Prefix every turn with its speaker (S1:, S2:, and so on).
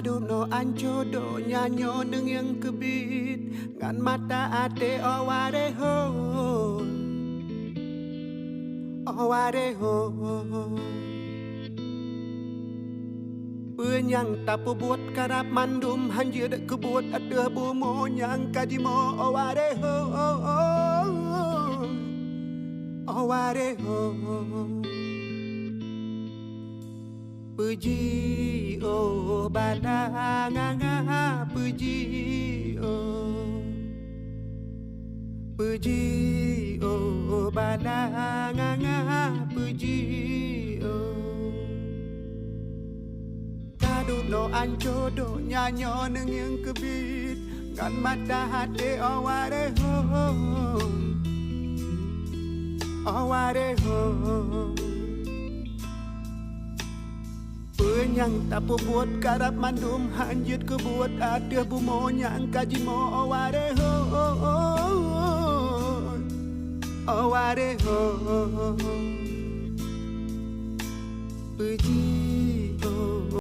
S1: Kadu no anjodo nyanyo neng yang kebit ngan mata ate oware ho oware ho Penyang tapu buat karap mandum hanya dak kebuat ada bumo nyang kadimo oware ho oware ho Puji oh badanganga puji oh badanganga puji Kadu no anjodo nyanyo neng yang kebit ngan mata hati oware ho oware ho Penyang tapu buat karap mandum hanjut ke buat ada bumo nyang kajimo oware ho oware ho Puji